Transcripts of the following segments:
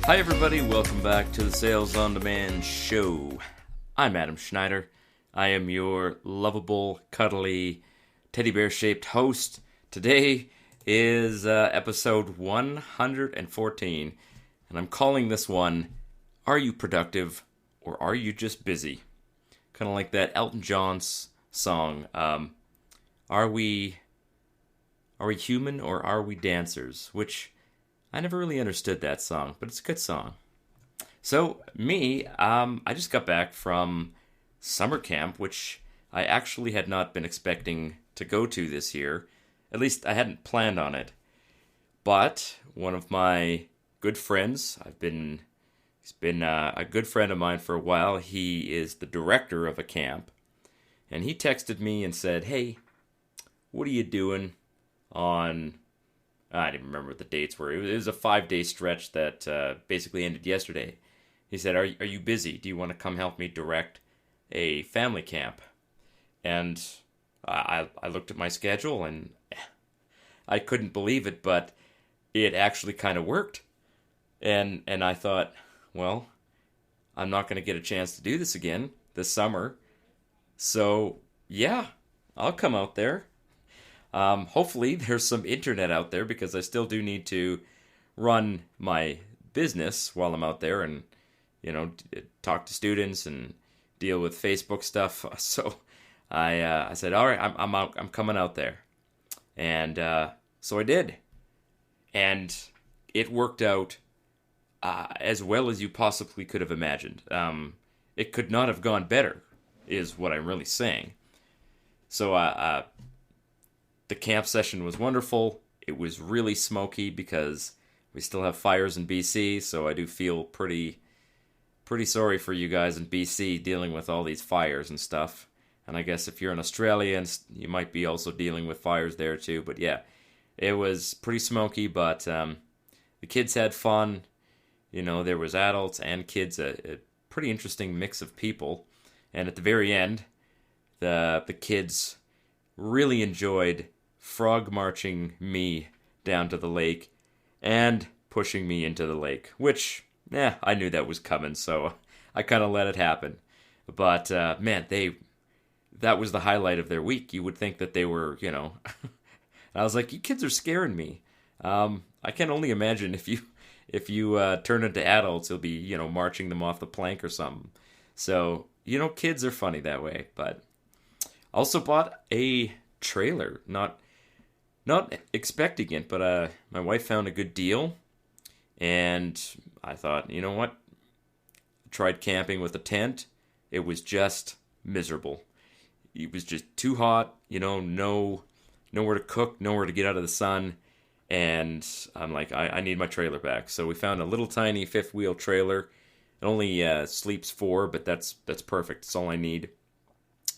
Hi everybody, welcome back to the Sales on Demand show. I'm Adam Schneider. I am your lovable, cuddly, teddy bear shaped host. Today is episode 114, and I'm calling this one, Are You Productive or Are You Just Busy? Kind of like that Elton John's song, Are we human or are we dancers? Which I never really understood that song, but it's a good song. So, me, I just got back from summer camp, which I actually had not been expecting to go to this year. At least I hadn't planned on it. But one of my good friends, he's been a good friend of mine for a while. He is the director of a camp. And he texted me and said, hey, what are you doing on... I didn't remember what the dates were. It was a 5-day stretch that basically ended yesterday. He said, are you busy? Do you want to come help me direct a family camp? And I looked at my schedule and I couldn't believe it, but it actually kind of worked. And I thought, well, I'm not going to get a chance to do this again this summer. So, yeah, I'll come out there. Hopefully there's some internet out there because I still do need to run my business while I'm out there and, talk to students and deal with Facebook stuff. So I said, all right, I'm out. I'm coming out there. And so I did. And it worked out as well as you possibly could have imagined. It could not have gone better is what I'm really saying. So the camp session was wonderful. It was really smoky because we still have fires in BC, so I do feel pretty sorry for you guys in BC dealing with all these fires and stuff. And I guess if you're in Australia, you might be also dealing with fires there too. But yeah, it was pretty smoky, but the kids had fun. There was adults and kids, a pretty interesting mix of people. And at the very end, the kids really enjoyed frog marching me down to the lake and pushing me into the lake, which, I knew that was coming, so I kind of let it happen. But, man, that was the highlight of their week. You would think that they were, I was like, you kids are scaring me. I can only imagine if you turn into adults, you'll be, marching them off the plank or something. So, kids are funny that way. But also bought a trailer, not expecting it, but my wife found a good deal, and I thought, you know what? Tried camping with a tent. It was just miserable. It was just too hot, nowhere to cook, nowhere to get out of the sun, and I'm like, I need my trailer back. So we found a little tiny fifth wheel trailer. It only sleeps 4, but that's perfect. It's all I need.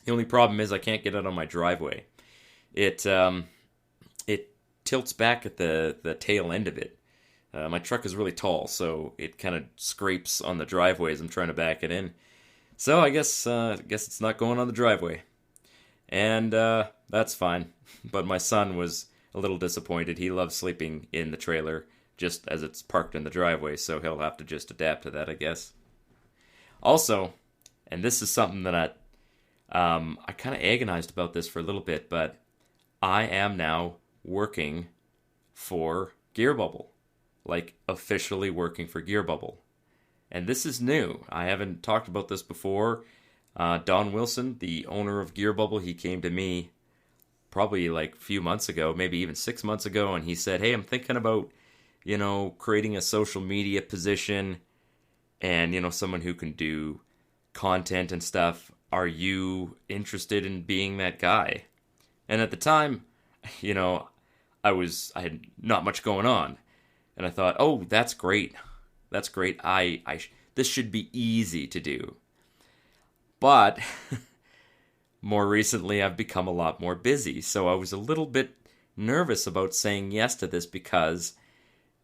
The only problem is I can't get out on my driveway. It tilts back at the tail end of it. My truck is really tall, so it kind of scrapes on the driveway as I'm trying to back it in. So I guess it's not going on the driveway. And that's fine. But my son was a little disappointed. He loves sleeping in the trailer just as it's parked in the driveway, so he'll have to just adapt to that, I guess. Also, and this is something that I kind of agonized about this for a little bit, but I am now working for Gear Bubble, like officially working for Gear Bubble. And this is new. I haven't talked about this before. Don Wilson, the owner of Gear Bubble, he came to me probably like a few months ago, maybe even 6 months ago, and he said, hey, I'm thinking about, creating a social media position and, someone who can do content and stuff. Are you interested in being that guy? And at the time, I had not much going on. And I thought, oh, that's great. That's great. This should be easy to do. But more recently, I've become a lot more busy. So I was a little bit nervous about saying yes to this because,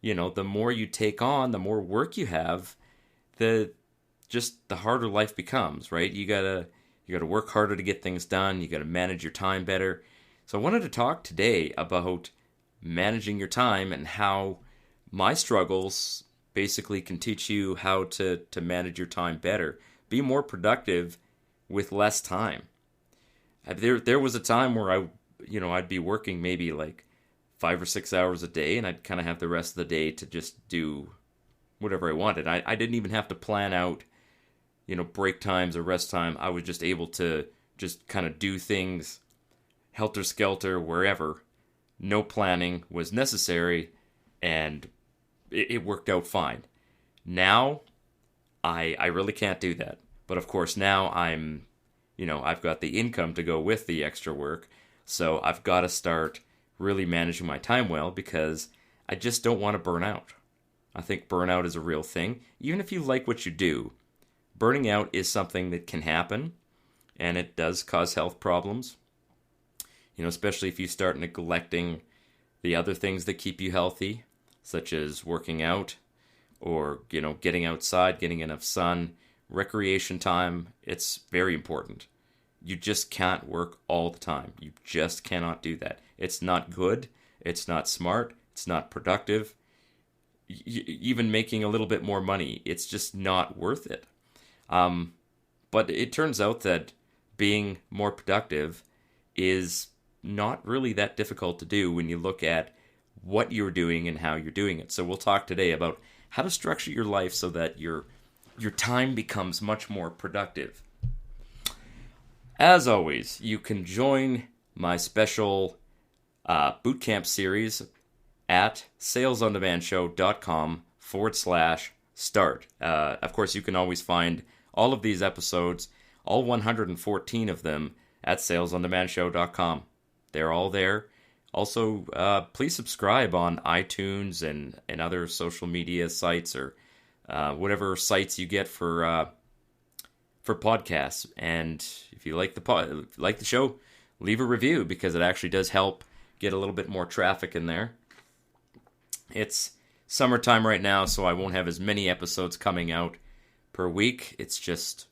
the more you take on, the more work you have, the harder life becomes, right? You gotta work harder to get things done. You gotta manage your time better. So I wanted to talk today about managing your time and how my struggles basically can teach you how to manage your time better. Be more productive with less time. There was a time where I'd be working maybe like 5 or 6 hours a day, and I'd kind of have the rest of the day to just do whatever I wanted. I didn't even have to plan out, break times or rest time. I was just able to just kind of do things helter-skelter wherever. No planning was necessary, and it worked out fine. Now, I really can't do that. But of course, now I've got the income to go with the extra work, so I've got to start really managing my time well, because I just don't want to burn out. I think burnout is a real thing. Even if you like what you do, burning out is something that can happen, and it does cause health problems. Especially if you start neglecting the other things that keep you healthy, such as working out or, getting outside, getting enough sun, recreation time. It's very important. You just can't work all the time. You just cannot do that. It's not good. It's not smart. It's not productive. Even making a little bit more money, it's just not worth it. But it turns out that being more productive is not really that difficult to do when you look at what you're doing and how you're doing it. So we'll talk today about how to structure your life so that your time becomes much more productive. As always, you can join my special bootcamp series at salesondemandshow.com/start. Of course, you can always find all of these episodes, all 114 of them, at salesondemandshow.com. They're all there. Also, please subscribe on iTunes and other social media sites, or whatever sites you get for podcasts. And if you like the show, leave a review, because it actually does help get a little bit more traffic in there. It's summertime right now, so I won't have as many episodes coming out per week. It's just,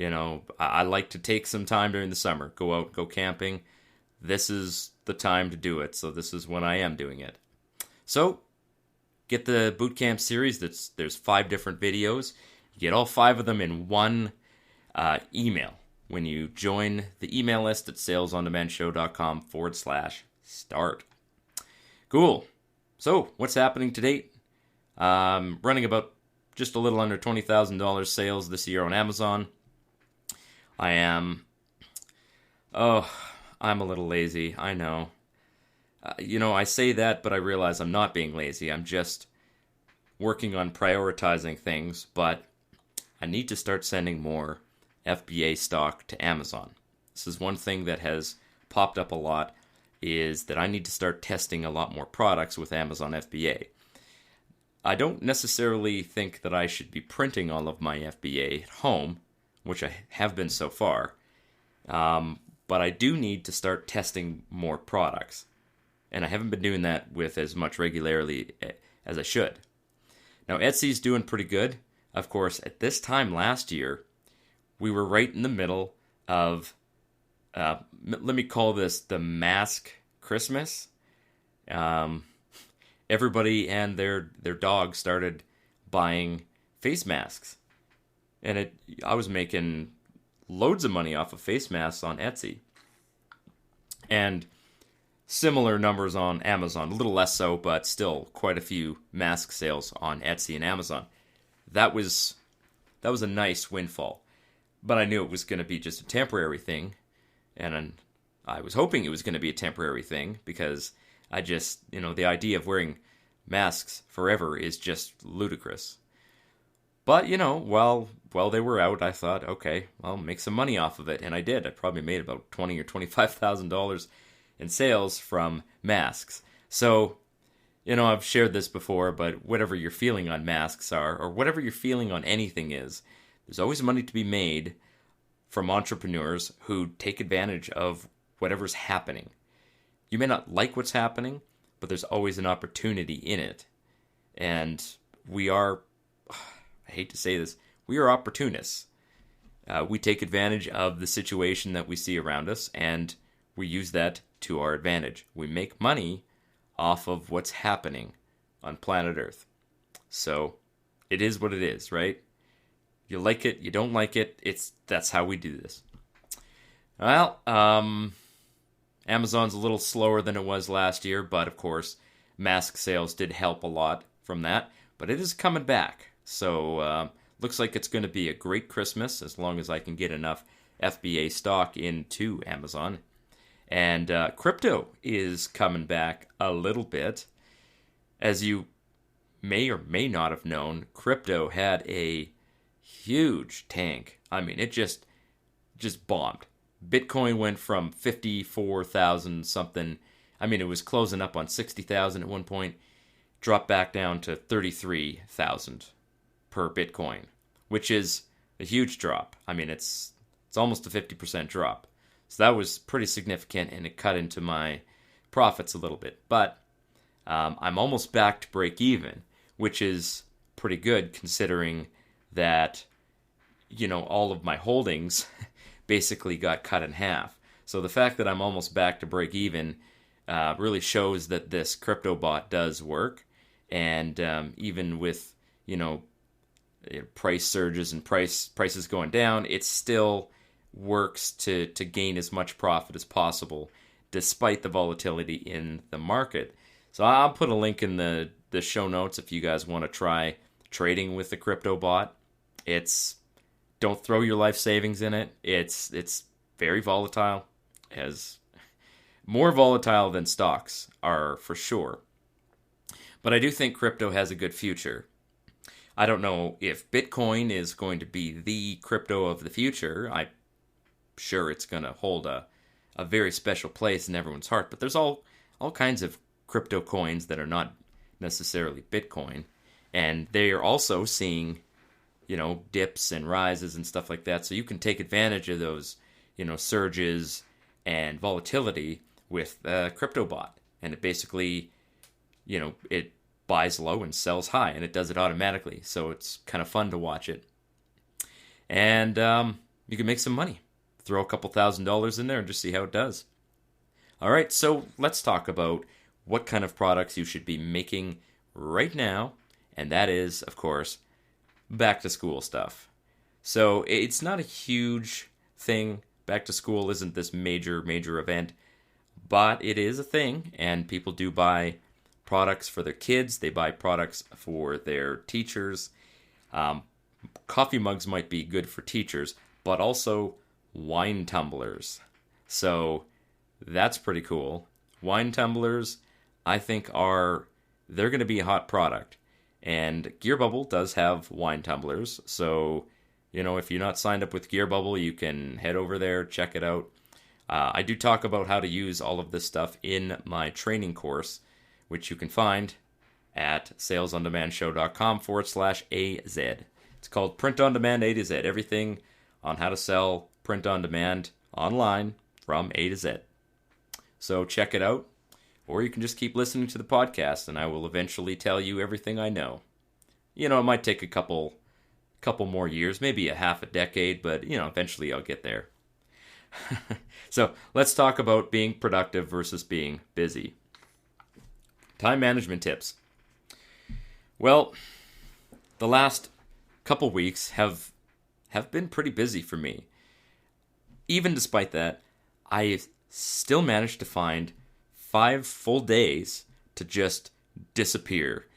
I like to take some time during the summer, go out, go camping. This is the time to do it, so this is when I am doing it. So, get the bootcamp series. There's 5 different videos. You get all 5 of them in one email when you join the email list at salesondemandshow.com/start. Cool. So, what's happening to date? Running about just a little under $20,000 sales this year on Amazon. I'm a little lazy, I know. I say that, but I realize I'm not being lazy. I'm just working on prioritizing things, but I need to start sending more FBA stock to Amazon. This is one thing that has popped up a lot, is that I need to start testing a lot more products with Amazon FBA. I don't necessarily think that I should be printing all of my FBA at home, which I have been so far, but I do need to start testing more products, and I haven't been doing that with as much regularity as I should. Now, Etsy's doing pretty good. Of course, at this time last year, we were right in the middle of, let me call this the mask Christmas. Everybody and their dog started buying face masks. And I was making loads of money off of face masks on Etsy. And similar numbers on Amazon, a little less so, but still quite a few mask sales on Etsy and Amazon. That was a nice windfall. But I knew it was going to be just a temporary thing. And I was hoping it was going to be a temporary thing, because I just, the idea of wearing masks forever is just ludicrous. But, while they were out, I thought, okay, I'll make some money off of it. And I did. I probably made about $20,000 or $25,000 in sales from masks. So, I've shared this before, but whatever your feeling on masks are, or whatever your feeling on anything is, there's always money to be made from entrepreneurs who take advantage of whatever's happening. You may not like what's happening, but there's always an opportunity in it. And we are, I hate to say this, we are opportunists. We take advantage of the situation that we see around us, and we use that to our advantage. We make money off of what's happening on planet Earth. So it is what it is, right? You like it, you don't like it. That's how we do this. Well, Amazon's a little slower than it was last year, but of course, mask sales did help a lot from that. But it is coming back. So looks like it's going to be a great Christmas as long as I can get enough FBA stock into Amazon. And crypto is coming back a little bit. As you may or may not have known, crypto had a huge tank. I mean, it just bombed. Bitcoin went from 54,000 something. I mean, it was closing up on 60,000 at one point, dropped back down to 33,000 per Bitcoin, which is a huge drop. I mean, it's almost a 50% drop. So that was pretty significant, and it cut into my profits a little bit. But I'm almost back to break even, which is pretty good considering that, all of my holdings basically got cut in half. So the fact that I'm almost back to break even really shows that this crypto bot does work. And even with, price surges and prices going down, it still works to gain as much profit as possible despite the volatility in the market. So I'll put a link in the show notes if you guys want to try trading with the crypto bot. Don't throw your life savings in it. It's very volatile, as more volatile than stocks are for sure. But I do think crypto has a good future. I don't know if Bitcoin is going to be the crypto of the future. I'm sure it's going to hold a very special place in everyone's heart. But there's all kinds of crypto coins that are not necessarily Bitcoin. And they are also seeing, dips and rises and stuff like that. So you can take advantage of those, surges and volatility with a crypto bot. And it basically, it buys low and sells high, and it does it automatically. So it's kind of fun to watch it. And you can make some money. Throw a couple $1,000s in there and just see how it does. All right, so let's talk about what kind of products you should be making right now. And that is, of course, back to school stuff. So it's not a huge thing. Back to school isn't this major event, but it is a thing, and people do buy products for their kids. They buy products for their teachers. Coffee mugs might be good for teachers, but also wine tumblers. So that's pretty cool. Wine tumblers, I think, they're going to be a hot product. And Gear Bubble does have wine tumblers. So, if you're not signed up with Gear Bubble, you can head over there, check it out. I do talk about how to use all of this stuff in my training course, which you can find at salesondemandshow.com/AZ. It's called Print on Demand A to Z. Everything on how to sell print on demand online from A to Z. So check it out. Or you can just keep listening to the podcast, and I will eventually tell you everything I know. It might take a couple more years, maybe a half a decade, but, eventually I'll get there. So let's talk about being productive versus being busy. Time management tips. Well, the last couple weeks have been pretty busy for me. Even despite that, I still managed to find 5 full days to just disappear,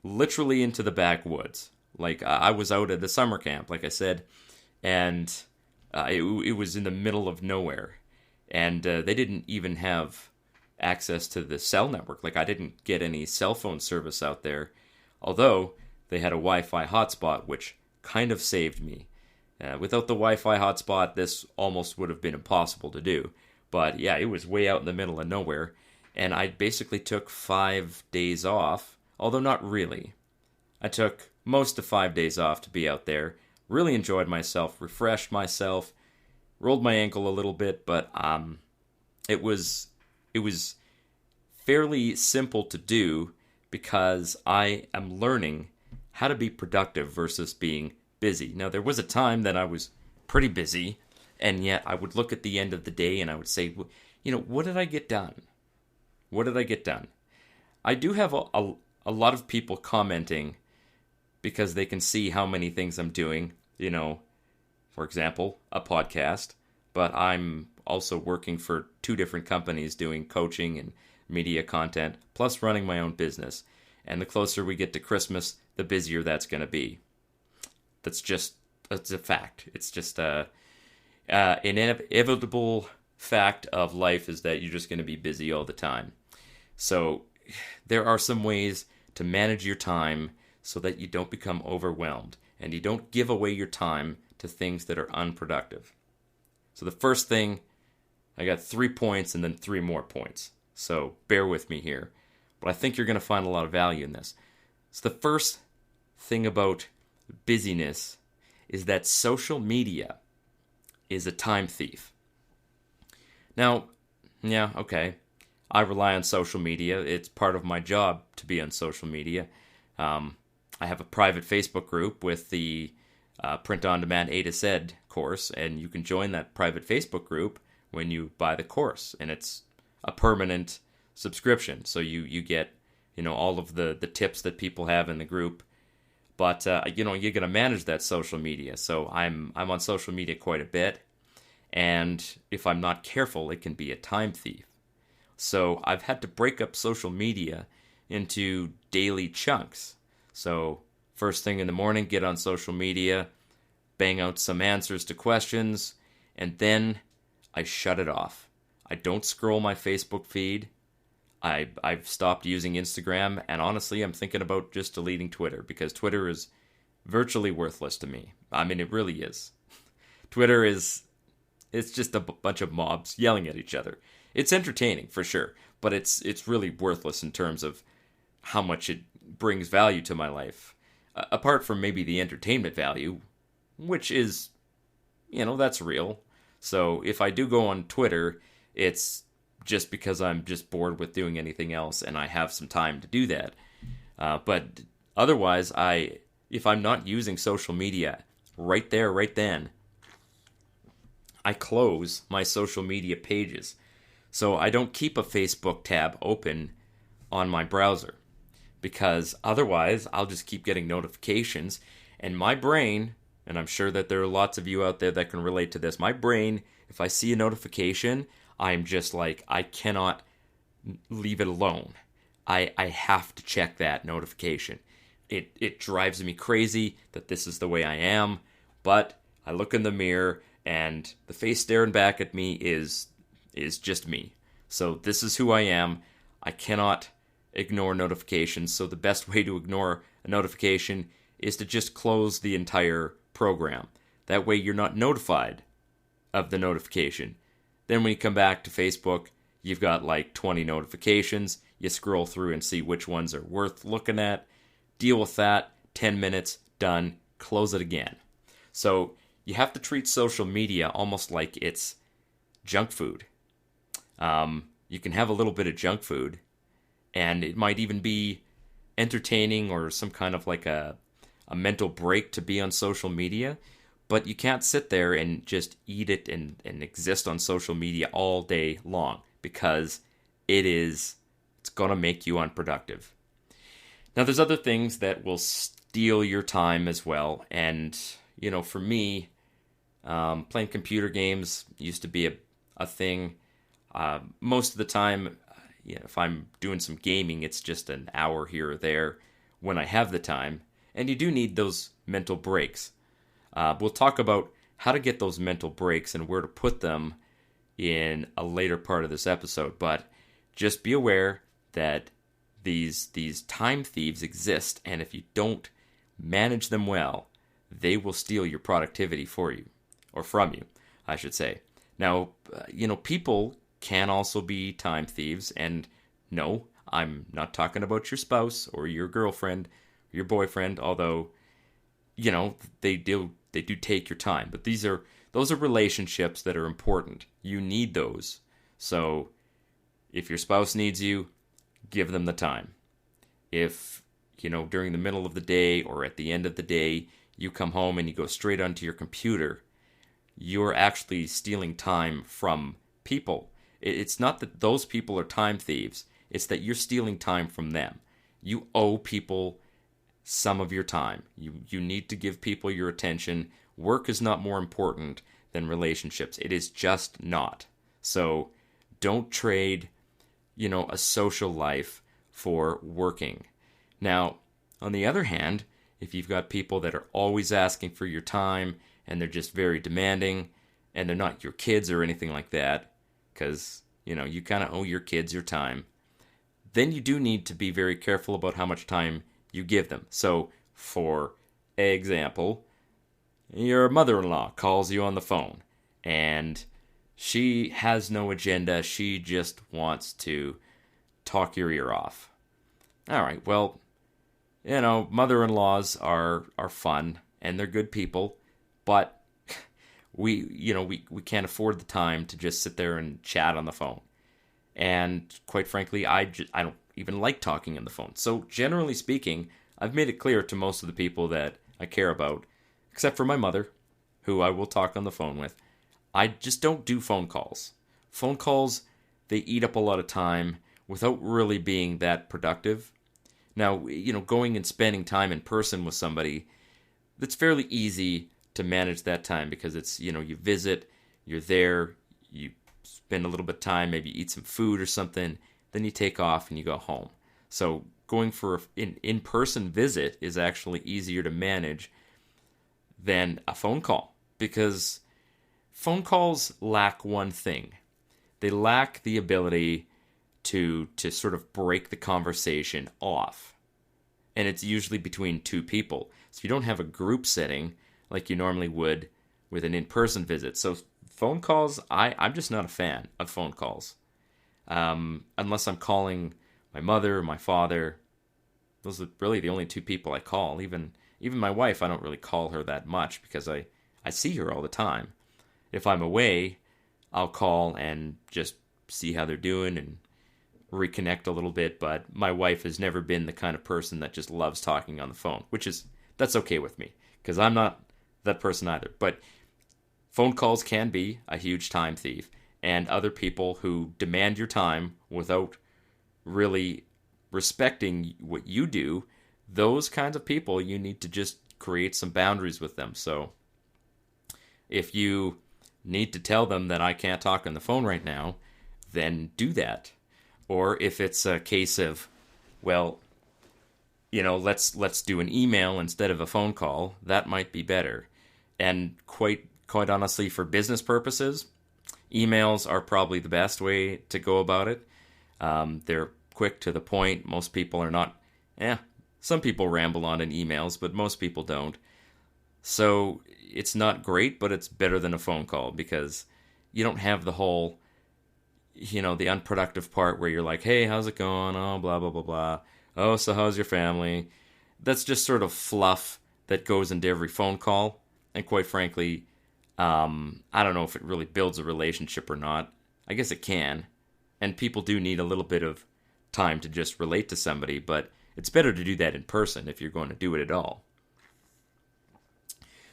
literally into the backwoods. Like, I was out at the summer camp, like I said, and it was in the middle of nowhere, and they didn't even have access to the cell network. Like, I didn't get any cell phone service out there, although they had a Wi-Fi hotspot, which kind of saved me. Without the Wi-Fi hotspot, this almost would have been impossible to do. But yeah, it was way out in the middle of nowhere. And I basically took 5 days off, although not really. I took most of 5 days off to be out there, really enjoyed myself, refreshed myself, rolled my ankle a little bit, but it was fairly simple to do because I am learning how to be productive versus being busy. Now, there was a time that I was pretty busy, and yet I would look at the end of the day and I would say, what did I get done? What did I get done? I do have a lot of people commenting because they can see how many things I'm doing, for example, a podcast, but I'm also working for 2 different companies doing coaching and media content, plus running my own business. And the closer we get to Christmas, the busier that's going to be. That's a fact. It's just an inevitable fact of life is that you're just going to be busy all the time. So there are some ways to manage your time so that you don't become overwhelmed and you don't give away your time to things that are unproductive. So the first thing, I got 3 points and then 3 more points. So bear with me here. But I think you're going to find a lot of value in this. So the first thing about busyness is that social media is a time thief. Now, yeah, okay. I rely on social media. It's part of my job to be on social media. I have a private Facebook group with the print-on-demand A to Z course, and you can join that private Facebook group when you buy the course, and it's a permanent subscription. So you get, all of the tips that people have in the group. But you're going to manage that social media. So I'm on social media quite a bit, and if I'm not careful, it can be a time thief. So I've had to break up social media into daily chunks. So first thing in the morning, get on social media, bang out some answers to questions, and then I shut it off. I don't scroll my Facebook feed. I've stopped using Instagram, and honestly, I'm thinking about just deleting Twitter because Twitter is virtually worthless to me. I mean, it really is. Twitter it's just a bunch of mobs yelling at each other. It's entertaining for sure, but it's really worthless in terms of how much it brings value to my life. Apart from maybe the entertainment value, which is, that's real. So if I do go on Twitter, it's just because I'm just bored with doing anything else and I have some time to do that. But otherwise, if I'm not using social media right there, right then, I close my social media pages. So I don't keep a Facebook tab open on my browser because otherwise I'll just keep getting notifications, and my brain, and I'm sure that there are lots of you out there that can relate to this, my brain, if I see a notification, I'm just like, I cannot leave it alone. I have to check that notification. It drives me crazy that this is the way I am, but I look in the mirror and the face staring back at me is just me. So this is who I am. I cannot ignore notifications. So the best way to ignore a notification is to just close the entire program. That way you're not notified of the notification. Then when you come back to Facebook, you've got like 20 notifications. You scroll through and see which ones are worth looking at. Deal with that. 10 minutes, done. Close it again. So you have to treat social media almost like it's junk food. You can have a little bit of junk food, and it might even be entertaining or some kind of like a mental break to be on social media, but you can't sit there and just eat it and exist on social media all day long because it's going to make you unproductive. Now, there's other things that will steal your time as well, and, for me, playing computer games used to be a thing. Most of the time, if I'm doing some gaming, it's just an hour here or there when I have the time. And you do need those mental breaks. We'll talk about how to get those mental breaks and where to put them in a later part of this episode. But just be aware that these time thieves exist, and if you don't manage them well, they will steal your productivity for you, or from you, I should say. Now, people can also be time thieves, and no, I'm not talking about your spouse or your girlfriend, or your boyfriend, although, they do take your time. But those are relationships that are important. You need those. So if your spouse needs you, give them the time. If, during the middle of the day or at the end of the day, you come home and you go straight onto your computer, you're actually stealing time from people. It's not that those people are time thieves. It's that you're stealing time from them. You owe people some of your time. You need to give people your attention. Work is not more important than relationships. It is just not. So don't trade, a social life for working. Now, on the other hand, if you've got people that are always asking for your time and they're just very demanding and they're not your kids or anything like that, because, you kind of owe your kids your time, then you do need to be very careful about how much time you give them. So, for example, your mother-in-law calls you on the phone and she has no agenda. She just wants to talk your ear off. All right, well, mother-in-laws are fun and they're good people, but we can't afford the time to just sit there and chat on the phone. And quite frankly, I don't even like talking on the phone. So generally speaking, I've made it clear to most of the people that I care about, except for my mother, who I will talk on the phone with, I just don't do phone calls. Phone calls, they eat up a lot of time without really being that productive. Now, going and spending time in person with somebody, that's fairly easy to manage that time because it's, you visit, you're there, you spend a little bit of time, maybe eat some food or something, then you take off and you go home. So going for an in-person visit is actually easier to manage than a phone call, because phone calls lack one thing. They lack the ability to sort of break the conversation off. And it's usually between two people. So you don't have a group setting like you normally would with an in-person visit. So phone calls, I'm just not a fan of phone calls. Unless I'm calling my mother or my father. Those are really the only two people I call. Even my wife, I don't really call her that much because I see her all the time. If I'm away, I'll call and just see how they're doing and reconnect a little bit. But my wife has never been the kind of person that just loves talking on the phone, that's okay with me because I'm not that person either. But phone calls can be a huge time thief, and other people who demand your time without really respecting what you do, those kinds of people, you need to just create some boundaries with them. So if you need to tell them that I can't talk on the phone right now, then do that. Or if it's a case of, well, let's do an email instead of a phone call, that might be better. And quite honestly, for business purposes, emails are probably the best way to go about it. They're quick to the point. Most people are not, some people ramble on in emails, but most people don't. So it's not great, but it's better than a phone call because you don't have the whole, the unproductive part where you're like, hey, how's it going? Oh, blah, blah, blah, blah. Oh, so how's your family? That's just sort of fluff that goes into every phone call. And quite frankly, I don't know if it really builds a relationship or not. I guess it can. And people do need a little bit of time to just relate to somebody, but it's better to do that in person if you're going to do it at all.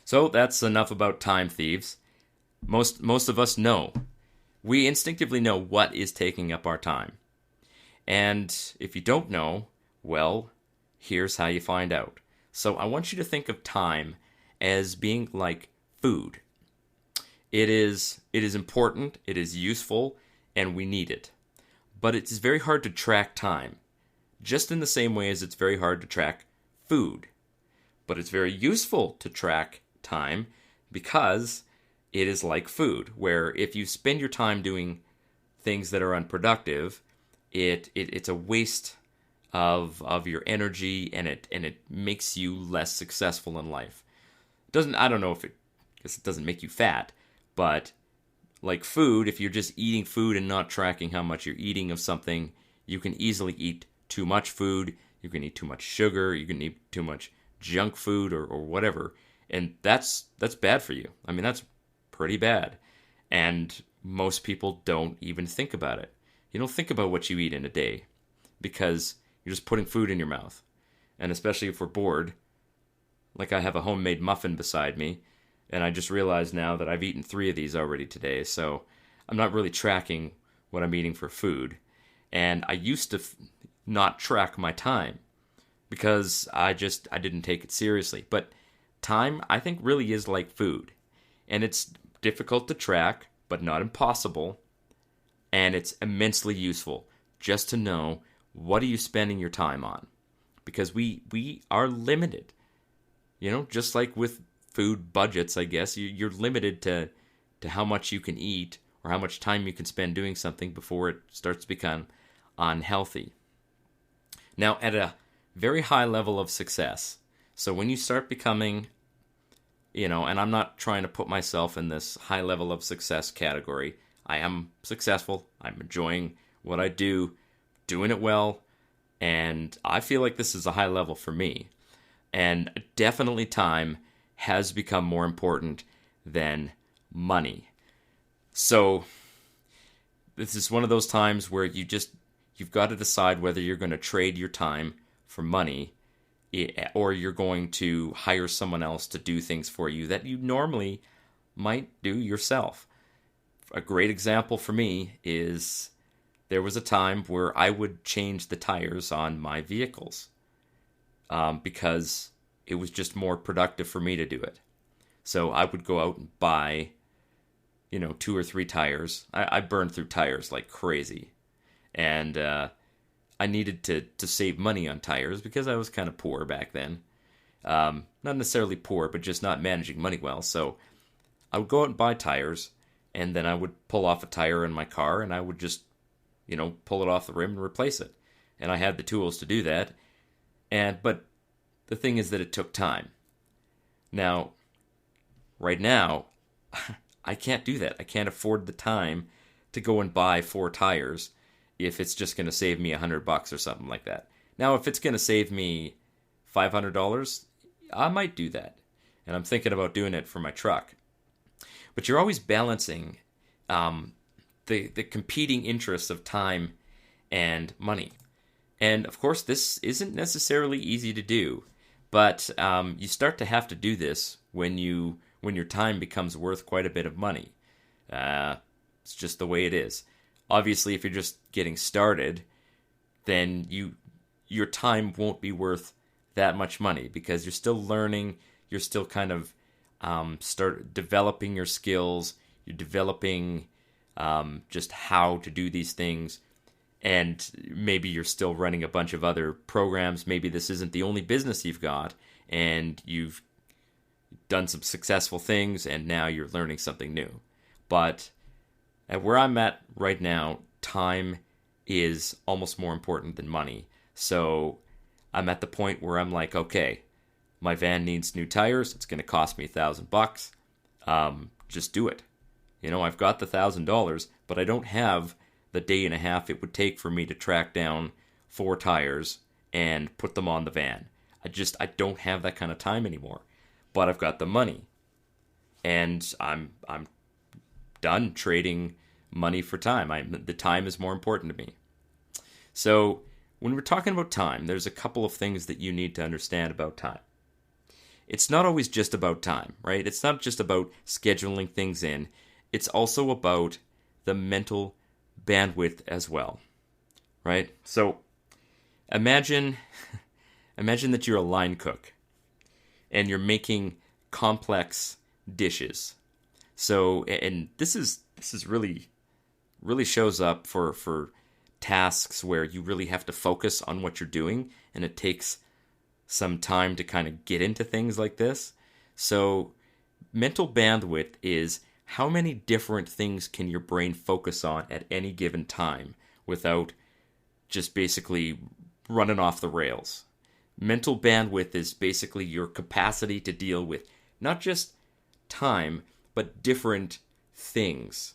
So that's enough about time thieves. Most of us know. We instinctively know what is taking up our time. And if you don't know, well, here's how you find out. So I want you to think of time as being like food. It is important, it is useful, and we need it. But it is very hard to track time, just in the same way as it's very hard to track food. But it's very useful to track time because it is like food, where if you spend your time doing things that are unproductive, it's a waste of your energy, and it makes you less successful in life. I don't know if because it doesn't make you fat, but like food, if you're just eating food and not tracking how much you're eating of something, you can easily eat too much food, you can eat too much sugar, you can eat too much junk food or whatever, and that's bad for you. I mean, that's pretty bad. And most people don't even think about it. You don't think about what you eat in a day because you're just putting food in your mouth. And especially if we're bored, like I have a homemade muffin beside me, and I just realized now that I've eaten 3 of these already today, so I'm not really tracking what I'm eating for food. And I used to not track my time because I didn't take it seriously. But time, I think, really is like food. And it's difficult to track, but not impossible. And it's immensely useful just to know, what are you spending your time on? Because we are limited. Just like with food budgets, I guess, you're limited to how much you can eat or how much time you can spend doing something before it starts to become unhealthy. Now, at a very high level of success, so when you start becoming, and I'm not trying to put myself in this high level of success category. I am successful. I'm enjoying what I do, doing it well, and I feel like this is a high level for me. And definitely time has become more important than money. So this is one of those times where you've got to decide whether you're going to trade your time for money, or you're going to hire someone else to do things for you that you normally might do yourself. A great example for me is there was a time where I would change the tires on my vehicles because it was just more productive for me to do it. So I would go out and buy, 2 or 3 tires. I burned through tires like crazy. And I needed to save money on tires because I was kind of poor back then. Not necessarily poor, but just not managing money well. So I would go out and buy tires, and then I would pull off a tire in my car, and I would just, pull it off the rim and replace it. And I had the tools to do that. But the thing is that it took time. Now, right now, I can't do that. I can't afford the time to go and buy 4 tires if it's just going to save me $100 or something like that. Now, if it's going to save me $500, I might do that. And I'm thinking about doing it for my truck. But you're always balancing the competing interests of time and money. And of course, this isn't necessarily easy to do, but you start to have to do this when your time becomes worth quite a bit of money. It's just the way it is. Obviously, if you're just getting started, then your time won't be worth that much money because you're still learning. You're still kind of start developing your skills. You're developing just how to do these things. And maybe you're still running a bunch of other programs. Maybe this isn't the only business you've got, and you've done some successful things, and now you're learning something new. But at where I'm at right now, time is almost more important than money. So I'm at the point where I'm like, okay, my van needs new tires. It's going to cost me $1,000. Just do it. I've got the $1,000, but I don't have the day and a half it would take for me to track down 4 tires and put them on the van. I don't have that kind of time anymore. But I've got the money. And I'm done trading money for time. The time is more important to me. So when we're talking about time, there's a couple of things that you need to understand about time. It's not always just about time, right? It's not just about scheduling things in. It's also about the mental bandwidth as well, right? So imagine that you're a line cook and you're making complex dishes. So, and this is really shows up for tasks where you really have to focus on what you're doing, and it takes some time to kind of get into things like this. So mental bandwidth is how many different things can your brain focus on at any given time without just basically running off the rails. Mental bandwidth is basically your capacity to deal with not just time, but different things.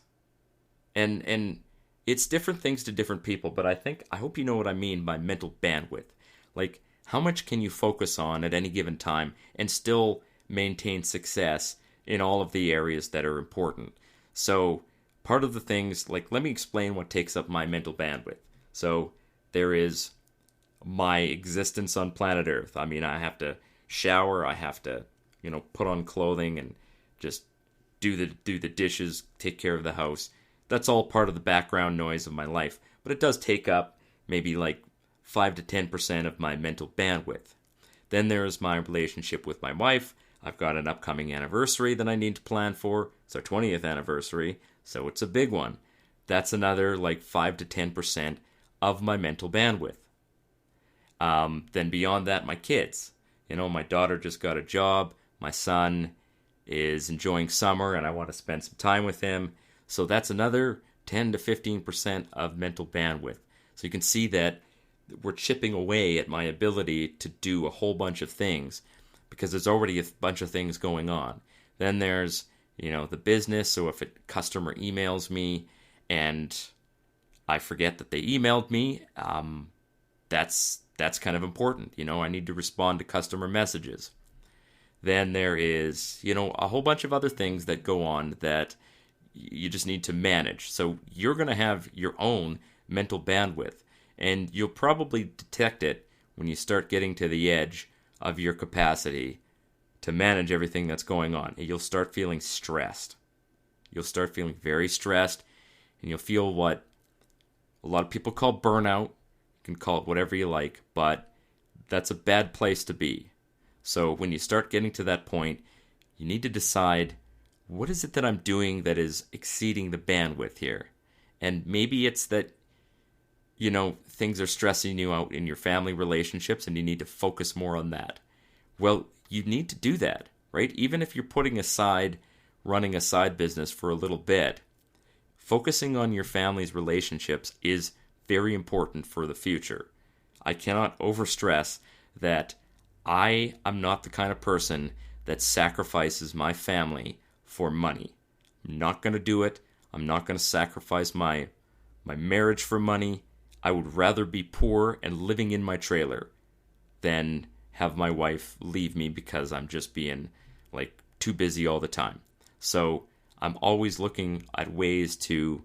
And it's different things to different people, but I hope you know what I mean by mental bandwidth. Like, how much can you focus on at any given time and still maintain success in all of the areas that are important? So part of the things, like, let me explain what takes up my mental bandwidth. So there is my existence on planet Earth. I mean, I have to shower, I have to, put on clothing and just do the dishes, take care of the house. That's all part of the background noise of my life. But it does take up maybe like 5 to 10% of my mental bandwidth. Then there's my relationship with my wife. I've got an upcoming anniversary that I need to plan for. It's our 20th anniversary, so it's a big one. That's another like 5 to 10% of my mental bandwidth. Then beyond that, my kids. My daughter just got a job. My son is enjoying summer and I want to spend some time with him. So that's another 10 to 15% of mental bandwidth. So you can see that we're chipping away at my ability to do a whole bunch of things because there's already a bunch of things going on. Then there's, the business. So if a customer emails me and I forget that they emailed me, that's kind of important. I need to respond to customer messages. Then there is, a whole bunch of other things that go on that you just need to manage. So you're going to have your own mental bandwidth, and you'll probably detect it when you start getting to the edge of your capacity to manage everything that's going on. And you'll start feeling stressed. You'll start feeling very stressed, and you'll feel what a lot of people call burnout. You can call it whatever you like, but that's a bad place to be. So when you start getting to that point, you need to decide, what is it that I'm doing that is exceeding the bandwidth here? And maybe it's that, things are stressing you out in your family relationships and you need to focus more on that. Well, you need to do that, right? Even if you're putting aside running a side business for a little bit, focusing on your family's relationships is very important for the future. I cannot overstress that I am not the kind of person that sacrifices my family for money. I'm not going to do it. I'm not going to sacrifice my marriage for money. I would rather be poor and living in my trailer than have my wife leave me because I'm just being too busy all the time. So I'm always looking at ways to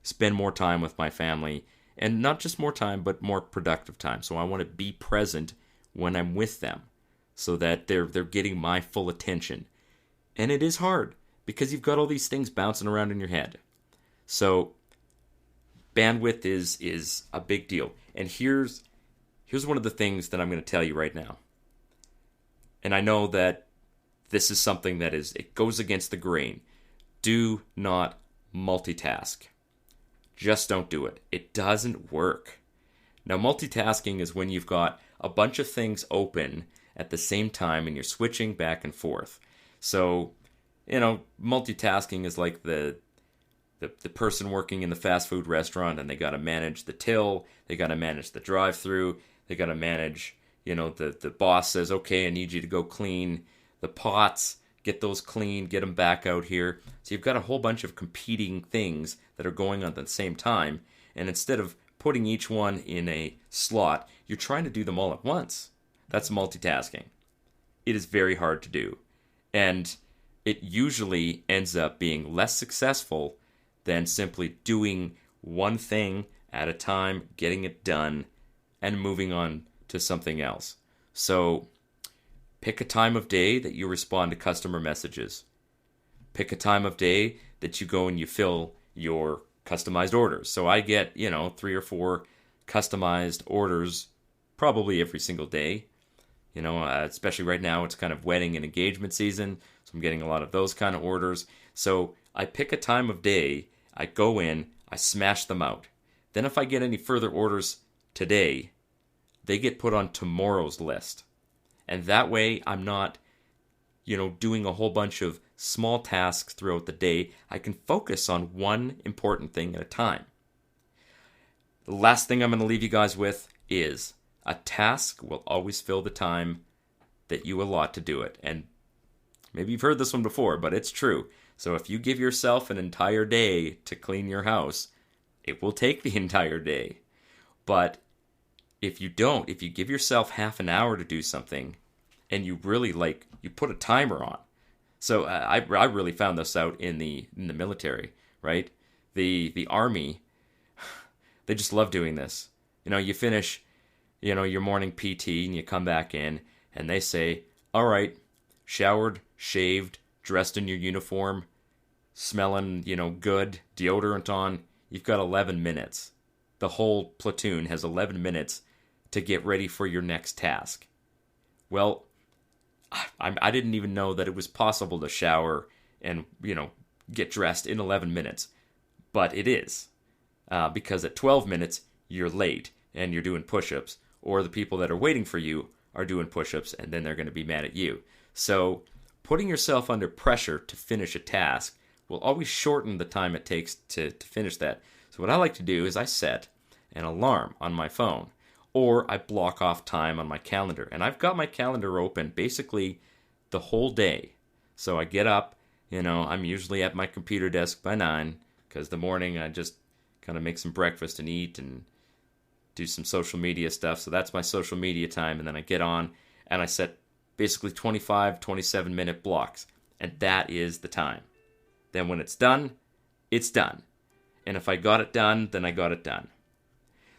spend more time with my family, and not just more time, but more productive time. So I want to be present when I'm with them so that they're getting my full attention. And it is hard because you've got all these things bouncing around in your head. So bandwidth is a big deal. And here's one of the things that I'm going to tell you right now. And I know that this is something that it goes against the grain. Do not multitask. Just don't do it. It doesn't work. Now, multitasking is when you've got a bunch of things open at the same time and you're switching back and forth. So, multitasking is like the person working in the fast food restaurant, and they got to manage the till, they got to manage the drive-through, they got to manage, the boss says, okay, I need you to go clean the pots, get those clean, get them back out here. So you've got a whole bunch of competing things that are going on at the same time, and instead of putting each one in a slot, you're trying to do them all at once. That's multitasking. It is very hard to do, and it usually ends up being less successful than simply doing one thing at a time, getting it done, and moving on to something else. So pick a time of day that you respond to customer messages. Pick a time of day that you go and you fill your customized orders. So I get, 3 or 4 customized orders probably every single day. Especially right now, it's kind of wedding and engagement season, so I'm getting a lot of those kind of orders. So I pick a time of day, I go in, I smash them out. Then if I get any further orders today, they get put on tomorrow's list. And that way, I'm not, doing a whole bunch of small tasks throughout the day. I can focus on one important thing at a time. The last thing I'm going to leave you guys with is a task will always fill the time that you allot to do it. And maybe you've heard this one before, but it's true. So if you give yourself an entire day to clean your house, it will take the entire day. But if you give yourself half an hour to do something, and you really you put a timer on. So I really found this out in the military, right? The Army, they just love doing this. You finish, your morning PT and you come back in and they say, all right, showered, shaved, dressed in your uniform, smelling, good, deodorant on, you've got 11 minutes. The whole platoon has 11 minutes to get ready for your next task. Well, I didn't even know that it was possible to shower and, get dressed in 11 minutes. But it is. Because at 12 minutes, you're late and you're doing push-ups. Or the people that are waiting for you are doing push-ups, and then they're going to be mad at you. So putting yourself under pressure to finish a task will always shorten the time it takes to finish that. So what I like to do is I set an alarm on my phone, or I block off time on my calendar. And I've got my calendar open basically the whole day. So I get up, I'm usually at my computer desk by 9, because the morning I just kind of make some breakfast and eat and do some social media stuff. So that's my social media time. And then I get on and I set basically 25, 27-minute blocks. And that is the time. Then when it's done, it's done. And if I got it done, then I got it done.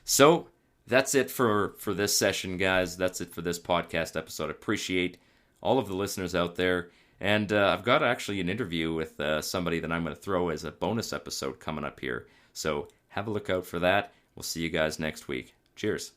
So that's it for this session, guys. That's it for this podcast episode. I appreciate all of the listeners out there. And I've got actually an interview with somebody that I'm going to throw as a bonus episode coming up here. So have a look out for that. We'll see you guys next week. Cheers.